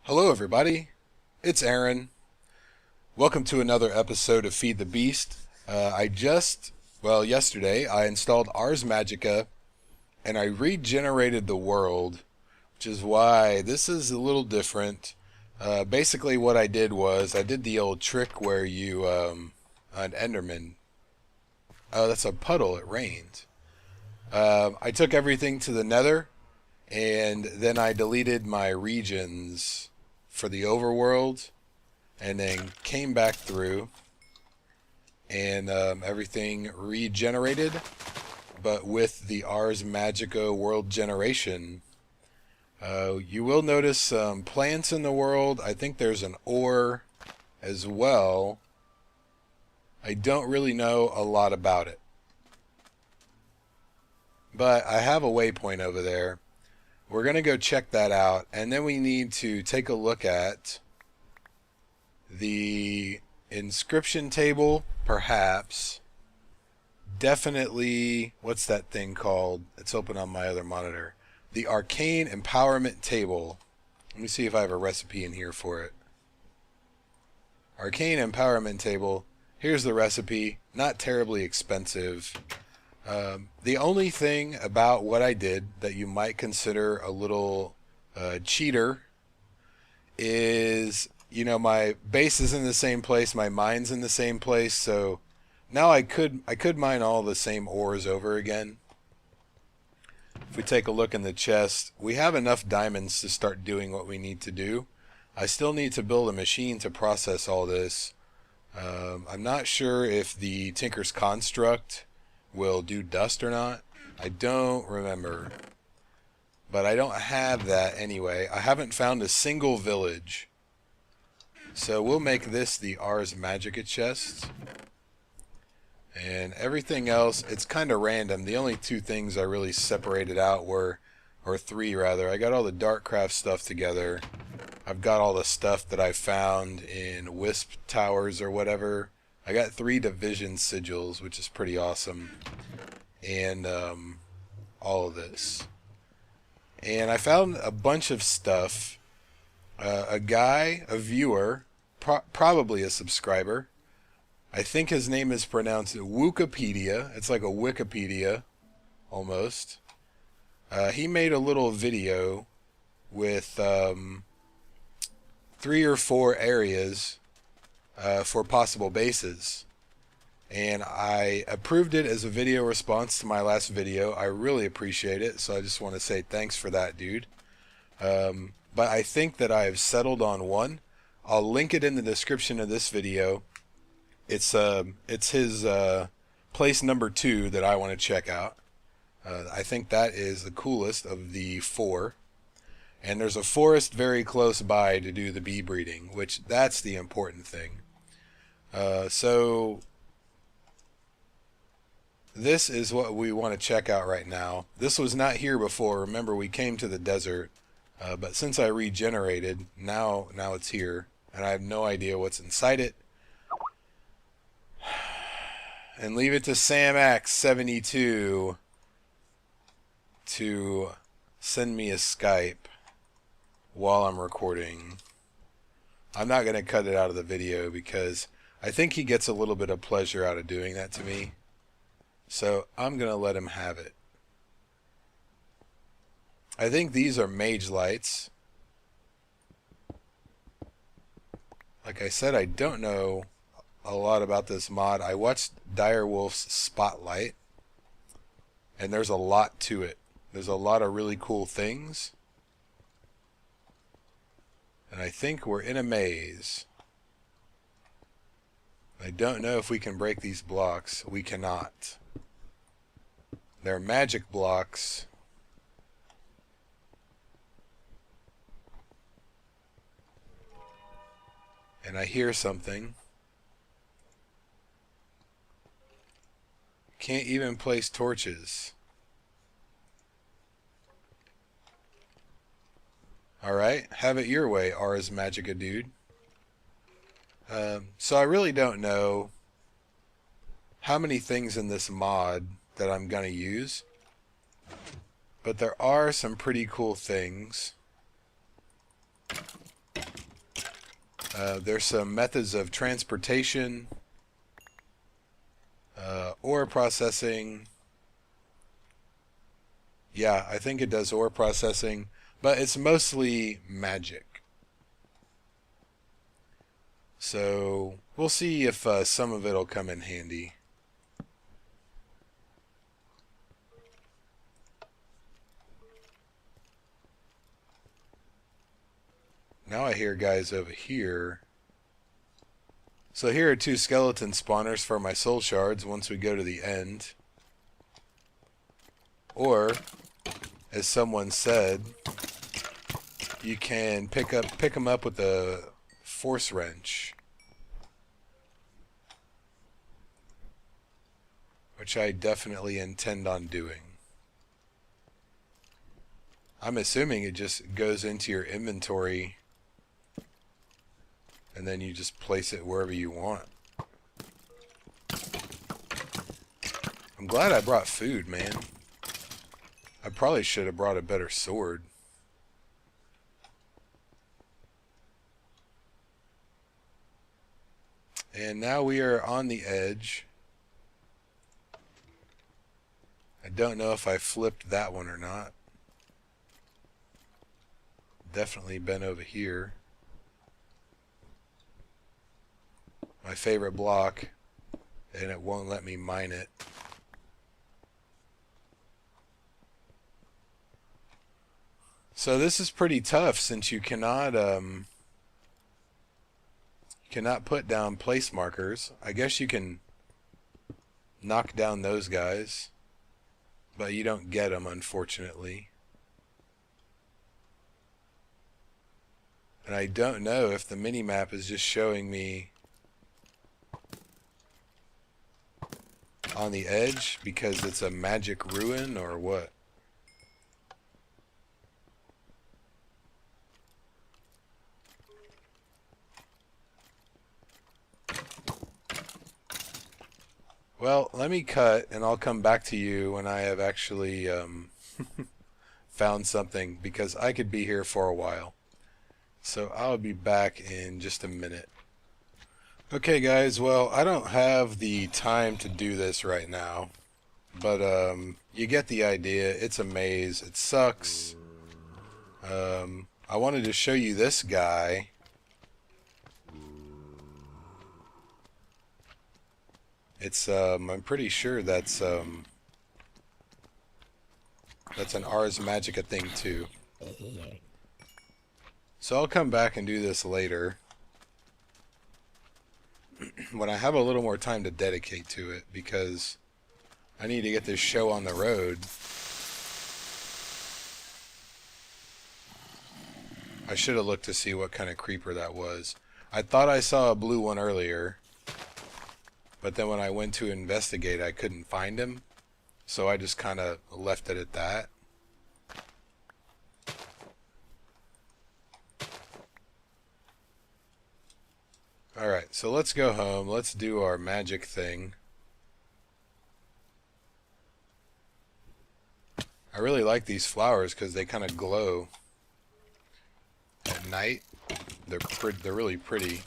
Hello everybody, it's Aaron. Welcome to another episode of Feed the Beast. Yesterday I installed Ars Magica and I regenerated the world, which is why this is a little different. Basically what I did was, I did the old trick where an Enderman, oh that's a puddle, it rained. I took everything to the nether and then I deleted my regions for the overworld, and then came back through, and everything regenerated. But with the Ars Magica world generation, you will notice some plants in the world. I think there's an ore as well. I don't really know a lot about it, but I have a waypoint over there. We're going to go check that out, and then we need to take a look at the inscription table, perhaps. Definitely, what's that thing called? It's open on my other monitor. The arcane empowerment table. Let me see if I have a recipe in here for it. Arcane empowerment table. Here's the recipe. Not terribly expensive. The only thing about what I did that you might consider a little cheater is, my base is in the same place, my mine's in the same place, so now I could mine all the same ores over again. If we take a look in the chest, we have enough diamonds to start doing what we need to do. I still need to build a machine to process all this. I'm not sure if the Tinker's Construct will do dust or not. I don't remember. But I don't have that anyway. I haven't found a single village. So we'll make this the Ars Magica chest. And everything else, it's kind of random. The only two things I really separated out were, or three rather, I got all the Darkcraft stuff together. I've got all the stuff that I found in Wisp Towers or whatever. I got 3 division sigils, which is pretty awesome, and all of this. And I found a bunch of stuff. A guy, a viewer, probably a subscriber, I think his name is pronounced Wikipedia. It's like a Wikipedia, almost. He made a little video with 3 or 4 areas for possible bases, and I approved it as a video response to my last video. I really appreciate it, so I just want to say thanks for that, dude. But I think that I have settled on one. I'll link it in the description of this video. It's his place number 2 that I want to check out. I think that is the coolest of the 4. And there's a forest very close by to do the bee breeding, which that's the important thing. So this is what we want to check out right now. This was not here before. Remember, we came to the desert, but since I regenerated, now it's here, and I have no idea what's inside it. And leave it to SamX72 to send me a Skype while I'm recording. I'm not going to cut it out of the video because I think he gets a little bit of pleasure out of doing that to me. So I'm going to let him have it. I think these are mage lights. Like I said, I don't know a lot about this mod. I watched Direwolf's Spotlight, and there's a lot to it. There's a lot of really cool things. And I think we're in a maze. I don't know if we can break these blocks. We cannot. They're magic blocks. And I hear something. Can't even place torches. Alright, have it your way, Ars Magica dude. So I really don't know how many things in this mod that I'm going to use. But there are some pretty cool things. There's some methods of transportation, ore processing. Yeah, I think it does ore processing, but it's mostly magic. So we'll see if some of it will come in handy. Now I hear guys over here. So here are 2 skeleton spawners for my soul shards once we go to the end. Or, as someone said, you can pick them up with a force wrench, which I definitely intend on doing. I'm assuming it just goes into your inventory and then you just place it wherever you want. I'm glad I brought food, man. I probably should have brought a better sword. And now we are on the edge. I don't know if I flipped that one or not. Definitely been over here. My favorite block, and it won't let me mine it. So this is pretty tough since you cannot put down place markers. I guess you can knock down those guys, but you don't get them, unfortunately. And I don't know if the mini-map is just showing me on the edge because it's a magic ruin or what. Well, let me cut and I'll come back to you when I have actually found something, because I could be here for a while. So I'll be back in just a minute. Okay guys, well, I don't have the time to do this right now, but you get the idea. It's a maze. It sucks. I wanted to show you this guy. It's I'm pretty sure that's an Ars Magica thing too. So I'll come back and do this later when I have a little more time to dedicate to it, because I need to get this show on the road. I should have looked to see what kind of creeper that was. I thought I saw a blue one earlier, but then when I went to investigate, I couldn't find him, so I just kind of left it at that. Alright, so let's go home. Let's do our magic thing. I really like these flowers because they kind of glow at night. They're really pretty.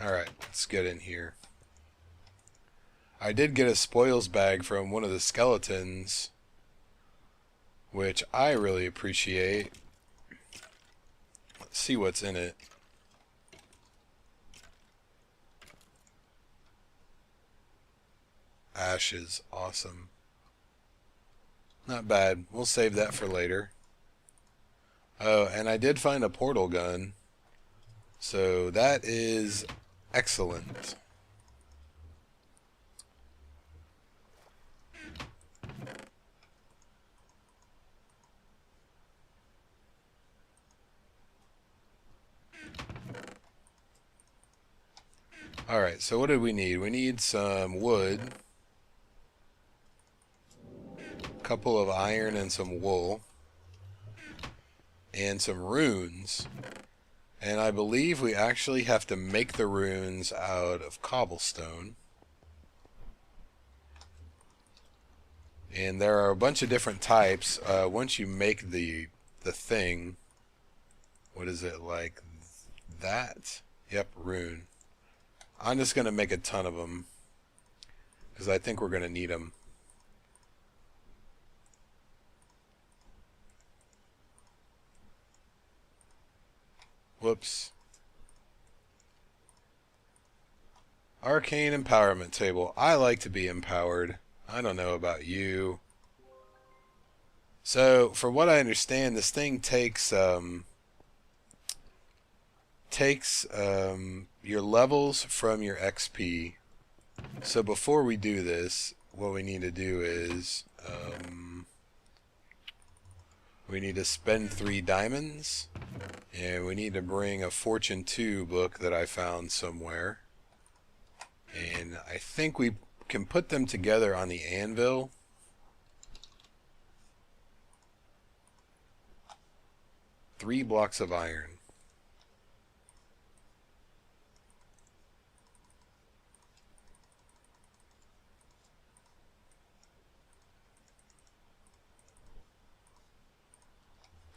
Alright, let's get in here. I did get a spoils bag from one of the skeletons, which I really appreciate. Let's see what's in it. Ashes, awesome. Not bad. We'll save that for later. Oh, and I did find a portal gun, so that is excellent. Alright, so what do we need? We need some wood, a couple of iron and some wool, and some runes. And I believe we actually have to make the runes out of cobblestone. And there are a bunch of different types. Once you make the thing, what is it, like that? Yep, rune. I'm just going to make a ton of them because I think we're going to need them. Whoops. Arcane empowerment table. I like to be empowered. I don't know about you. So, for what I understand, this thing takes your levels from your XP. So before we do this, what we need to do is we need to spend 3 diamonds, and we need to bring a Fortune 2 book that I found somewhere. And I think we can put them together on the anvil. Three blocks of iron.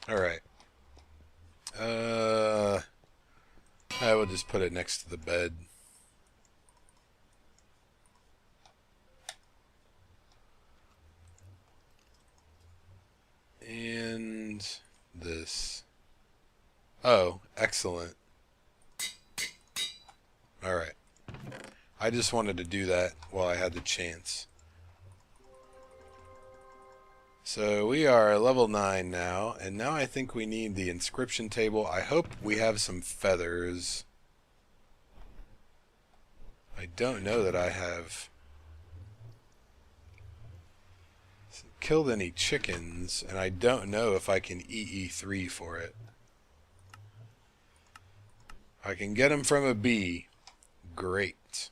Alright. I will just put it next to the bed. And this. Oh, excellent. Alright. I just wanted to do that while I had the chance. So we are level 9 now, and now I think we need the inscription table. I hope we have some feathers. I don't know that I have killed any chickens, and I don't know if I can EE3 for it. I can get them from a bee. Great.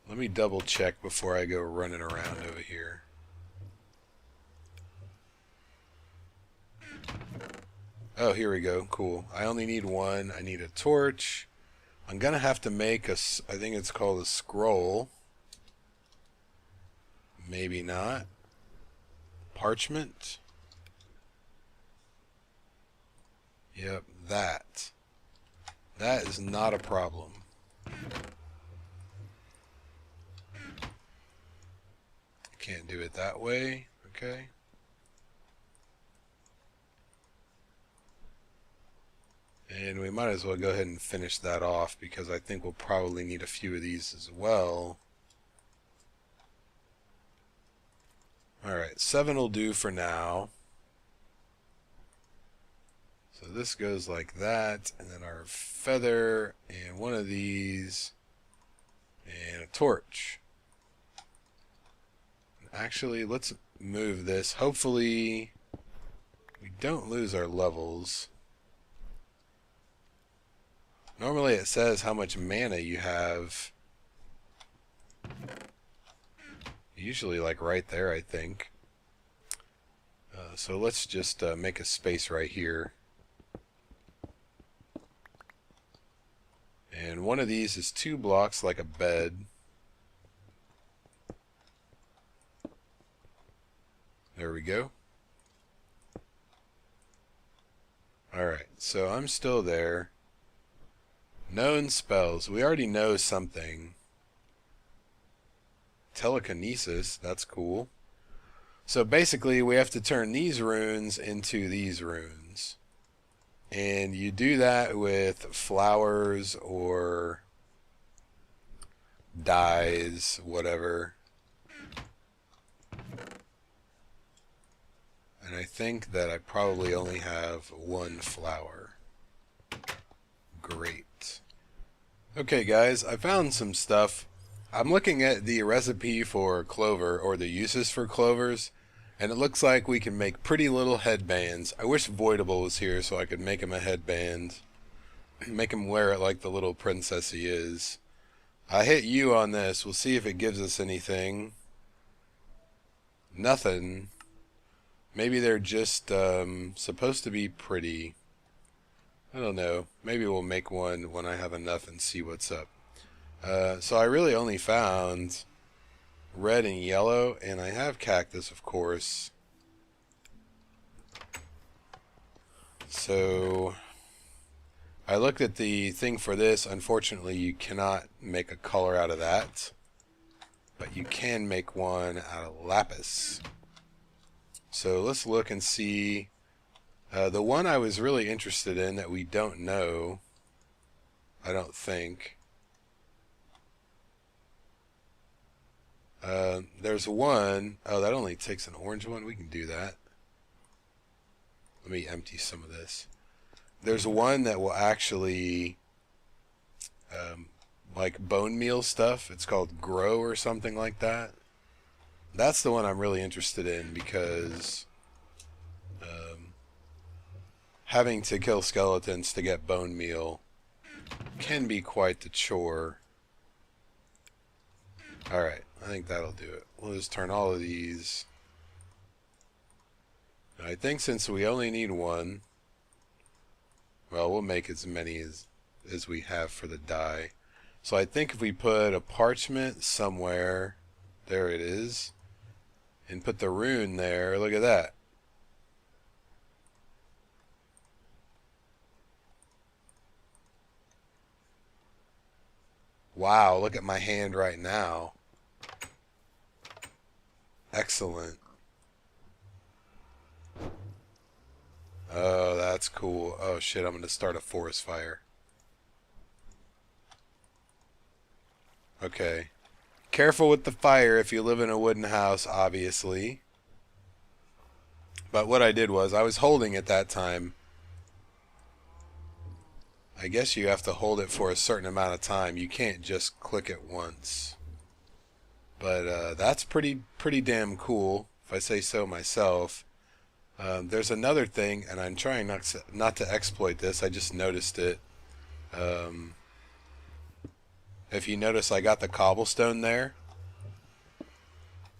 Let me double check before I go running around over here. Oh, here we go. Cool. I only need one. I need a torch. I'm going to have to make a, I think it's called a scroll. Maybe not. Parchment. Yep, that. That is not a problem. Can't do it that way. Okay. And we might as well go ahead and finish that off because I think we'll probably need a few of these as well. Alright, 7 will do for now. So this goes like that, and then our feather, and one of these, and a torch. Actually, let's move this. Hopefully, we don't lose our levels. Normally it says how much mana you have. Usually like right there, I think. So let's just make a space right here. And one of these is 2 blocks like a bed. There we go. Alright, so I'm still there. Known spells. We already know something. Telekinesis, that's cool. So basically we have to turn these runes into these runes. And you do that with flowers or dyes, whatever. And I think that I probably only have 1 flower. Great. Okay guys, I found some stuff. I'm looking at the recipe for clover, or the uses for clovers, and it looks like we can make pretty little headbands. I wish Voidable was here so I could make him a headband. Make him wear it like the little princess he is. I hit U on this. We'll see if it gives us anything. Nothing. Maybe they're just supposed to be pretty. I don't know. Maybe we'll make one when I have enough and see what's up. So I really only found red and yellow, and I have cactus, of course. So I looked at the thing for this. Unfortunately, you cannot make a color out of that, but you can make one out of lapis. So let's look and see. The one I was really interested in that we don't know, I don't think. There's one, oh, that only takes an orange one. We can do that. Let me empty some of this. There's one that will actually, like bone meal stuff. It's called Grow or something like that. That's the one I'm really interested in because having to kill skeletons to get bone meal can be quite the chore. Alright, I think that'll do it. We'll just turn all of these. I think since we only need one, well, we'll make as many as we have for the dye. So I think if we put a parchment somewhere, there it is, and put the rune there, look at that. Wow, look at my hand right now. Excellent. Oh, that's cool. Oh shit, I'm gonna start a forest fire. Okay. Careful with the fire if you live in a wooden house, obviously. But what I did was, I was holding it that time. I guess you have to hold it for a certain amount of time. You can't just click it once. But that's pretty damn cool, if I say so myself. There's another thing, and I'm trying not to exploit this. I just noticed it. If you notice, I got the cobblestone there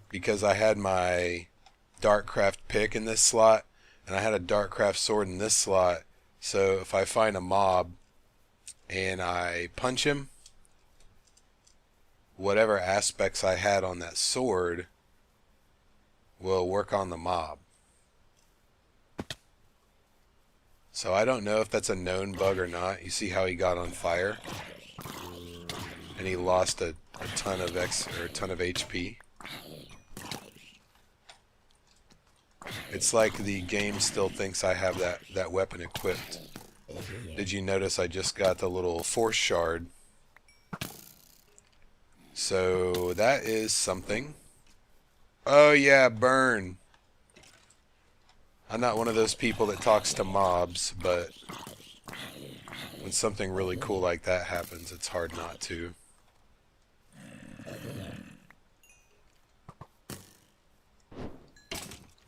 because I had my Darkcraft pick in this slot, and I had a Darkcraft sword in this slot. So if I find a mob and I punch him, whatever aspects I had on that sword will work on the mob. So I don't know if that's a known bug or not. You see how he got on fire? And he lost a ton of HP. It's like the game still thinks I have that weapon equipped. Did you notice I just got the little force shard? So that is something. Oh yeah, burn. I'm not one of those people that talks to mobs, but when something really cool like that happens, it's hard not to.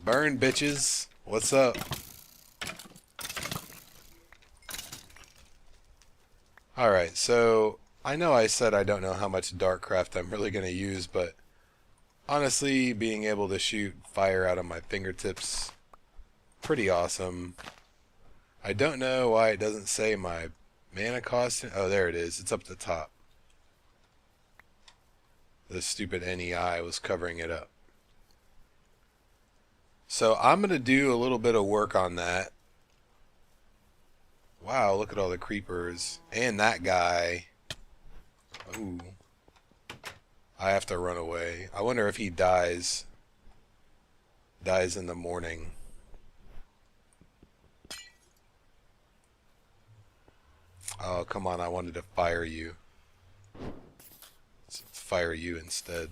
Burn, bitches. What's up? Alright, so I know I said I don't know how much Darkcraft I'm really going to use, but honestly, being able to shoot fire out of my fingertips, pretty awesome. I don't know why it doesn't say my mana cost. Oh, there it is. It's up the top. The stupid NEI was covering it up. So I'm going to do a little bit of work on that. Wow, look at all the creepers. And that guy. Ooh. I have to run away. I wonder if he dies in the morning. Oh, come on, I wanted to fire you. Let's fire you instead.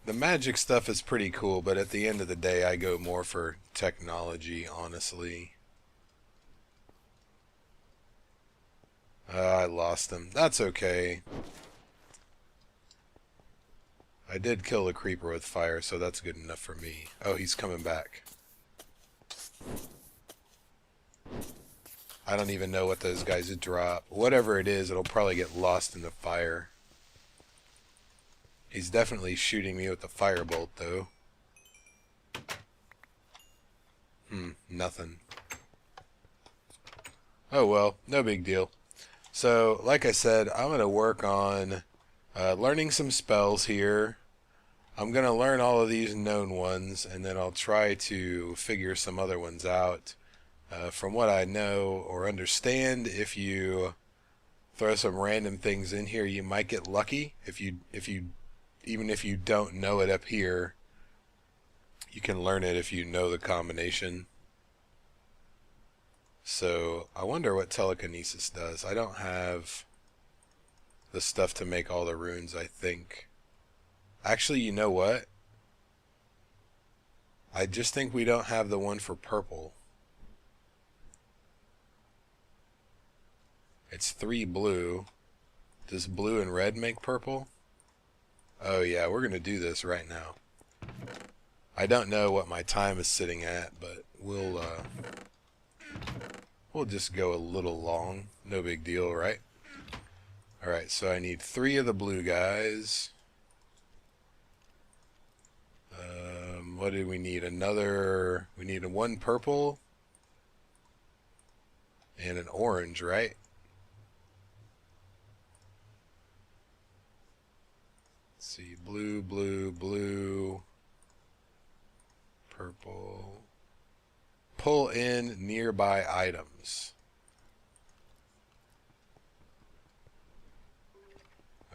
The magic stuff is pretty cool, but at the end of the day, I go more for technology, honestly. I lost him. That's okay. I did kill the creeper with fire, so that's good enough for me. Oh, he's coming back. I don't even know what those guys drop. Whatever it is, it'll probably get lost in the fire. He's definitely shooting me with the firebolt, though. Nothing. Oh well, no big deal. So, like I said, I'm going to work on learning some spells here. I'm going to learn all of these known ones, and then I'll try to figure some other ones out. From what I know or understand, if you throw some random things in here, you might get lucky. Even if you don't know it up here, you can learn it if you know the combination. So I wonder what telekinesis does. I don't have the stuff to make all the runes, I think. Actually, you know what? I just think we don't have the one for purple. It's 3 blue. Does blue and red make purple? Oh yeah, we're gonna do this right now. I don't know what my time is sitting at, but we'll just go a little long. No big deal, right? Alright, so I need 3 of the blue guys. What do we need? We need 1 purple and an orange, right? Let's see, blue, blue, blue, purple. Pull in nearby items.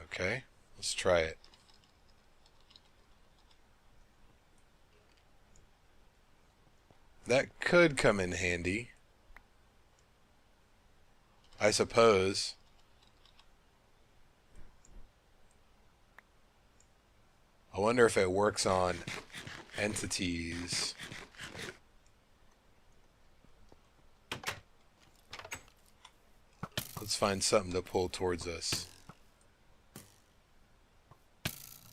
Okay, let's try it. That could come in handy, I suppose. I wonder if it works on entities. Let's find something to pull towards us.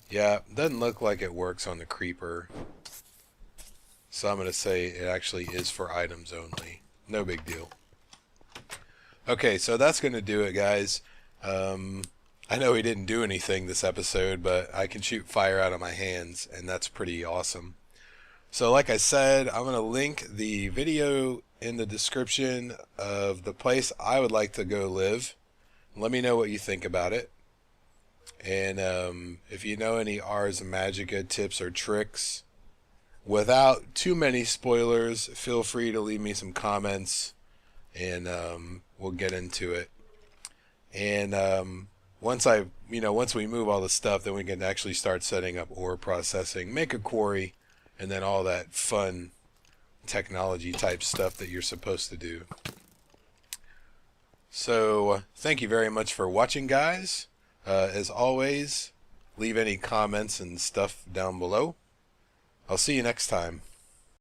Yeah, doesn't look like it works on the creeper. So I'm going to say it actually is for items only. No big deal. Okay, so that's going to do it, guys. I know we didn't do anything this episode, but I can shoot fire out of my hands, and that's pretty awesome. So like I said, I'm going to link the video in the description of the place I would like to go live. Let me know what you think about it. And if you know any Ars Magica tips or tricks, without too many spoilers, feel free to leave me some comments, and we'll get into it. And once we move all the stuff, then we can actually start setting up ore processing, make a quarry, and then all that fun technology type stuff that you're supposed to do. So thank you very much for watching, guys. As always, leave any comments and stuff down below. I'll see you next time.